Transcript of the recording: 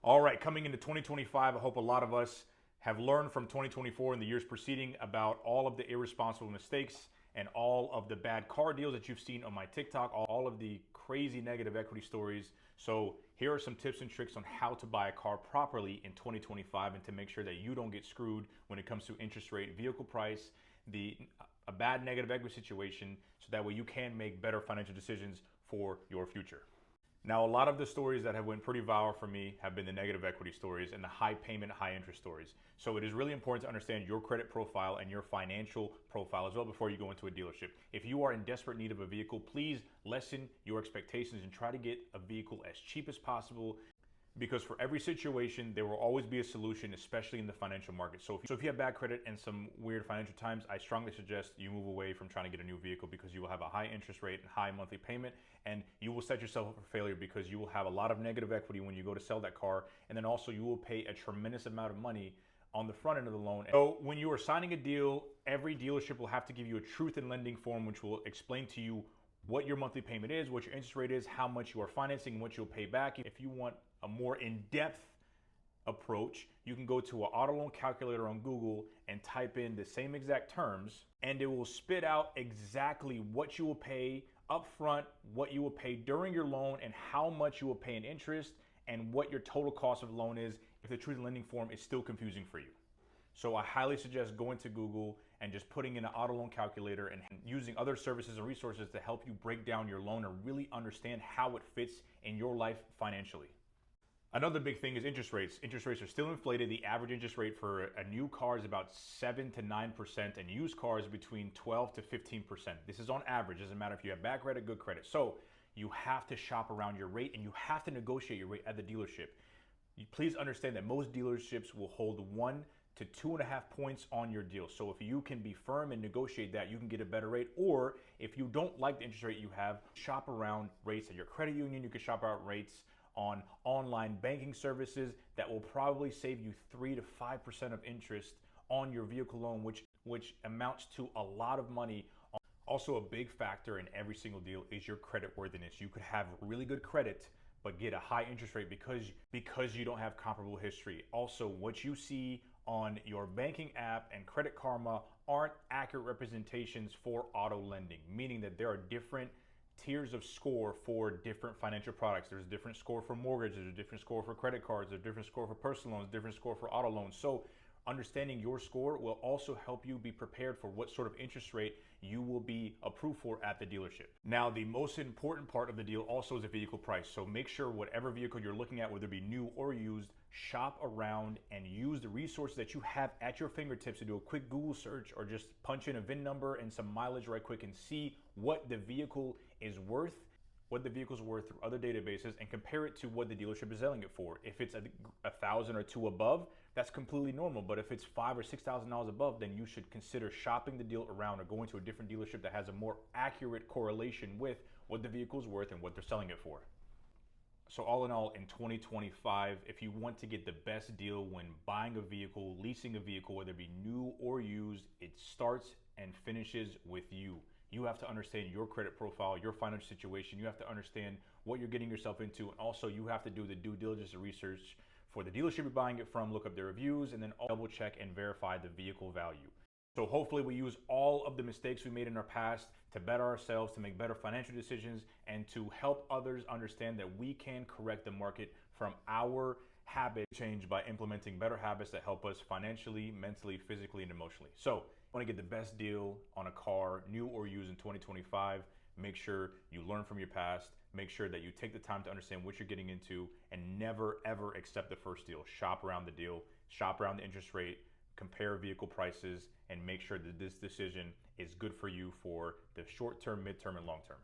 All right, coming into 2025, I hope a lot of us have learned from 2024 and the years preceding about all of the irresponsible mistakes and all of the bad car deals that you've seen on my TikTok, all of the crazy negative equity stories. So here are some tips and tricks on how to buy a car properly in 2025 and to make sure that you don't get screwed when it comes to interest rate, vehicle price, a bad negative equity situation, so that way you can make better financial decisions for your future. Now, a lot of the stories that have went pretty viral for me have been the negative equity stories and the high payment, high interest stories. So it is really important to understand your credit profile and your financial profile as well before you go into a dealership. If you are in desperate need of a vehicle, please lessen your expectations and try to get a vehicle as cheap as possible, because for every situation, there will always be a solution, especially in the financial market. So if you have bad credit and some weird financial times, I strongly suggest you move away from trying to get a new vehicle, because you will have a high interest rate and high monthly payment, and you will set yourself up for failure because you will have a lot of negative equity when you go to sell that car, and then also you will pay a tremendous amount of money on the front end of the loan. So when you are signing a deal, every dealership will have to give you a truth in lending form, which will explain to you what your monthly payment is, what your interest rate is, how much you are financing, and what you'll pay back. If you want a more in-depth approach, you can go to an auto loan calculator on Google and type in the same exact terms, and it will spit out exactly what you will pay upfront, what you will pay during your loan, and how much you will pay in interest, and what your total cost of the loan is if the truth in lending form is still confusing for you. So I highly suggest going to Google and just putting in an auto loan calculator and using other services and resources to help you break down your loan and really understand how it fits in your life financially. Another big thing is interest rates. Interest rates are still inflated. The average interest rate for a new car is about 7 to 9%, and used cars between 12 to 15%. This is on average. Doesn't matter if you have bad credit, good credit. So you have to shop around your rate, and you have to negotiate your rate at the dealership. Please understand that most dealerships will hold 1 to 2.5 points on your deal. So if you can be firm and negotiate that, you can get a better rate. Or if you don't like the interest rate you have, shop around rates at your credit union. You can shop around rates on online banking services that will probably save you 3 to 5% of interest on your vehicle loan, which amounts to a lot of money. Also, a big factor in every single deal is your credit worthiness. You could have really good credit but get a high interest rate because you don't have comparable history. Also, what you see on your banking app and Credit Karma aren't accurate representations for auto lending, meaning that there are different tiers of score for different financial products. There's a different score for mortgage, there's a different score for credit cards, there's a different score for personal loans, different score for auto loans. So understanding your score will also help you be prepared for what sort of interest rate you will be approved for at the dealership. Now, the most important part of the deal also is the vehicle price. So make sure whatever vehicle you're looking at, whether it be new or used, shop around and use the resources that you have at your fingertips to do a quick Google search, or just punch in a VIN number and some mileage right quick and see what the vehicle is worth, what the vehicle's worth through other databases, and compare it to what the dealership is selling it for. If it's $1,000 or $2,000 above, that's completely normal. But if it's $5,000 or $6,000 above, then you should consider shopping the deal around or going to a different dealership that has a more accurate correlation with what the vehicle's worth and what they're selling it for. So all in all, in 2025, if you want to get the best deal when buying a vehicle, leasing a vehicle, whether it be new or used, it starts and finishes with you. You have to understand your credit profile, your financial situation. You have to understand what you're getting yourself into. And also you have to do the due diligence and research for the dealership you're buying it from, look up their reviews, and then double check and verify the vehicle value. So hopefully we use all of the mistakes we made in our past to better ourselves, to make better financial decisions, and to help others understand that we can correct the market from our habit change by implementing better habits that help us financially, mentally, physically, and emotionally. So want to get the best deal on a car, new or used, in 2025, make sure you learn from your past, make sure that you take the time to understand what you're getting into, and never ever accept the first deal. Shop around the deal, shop around the interest rate, compare vehicle prices, and make sure that this decision is good for you for the short term, mid term, and long term.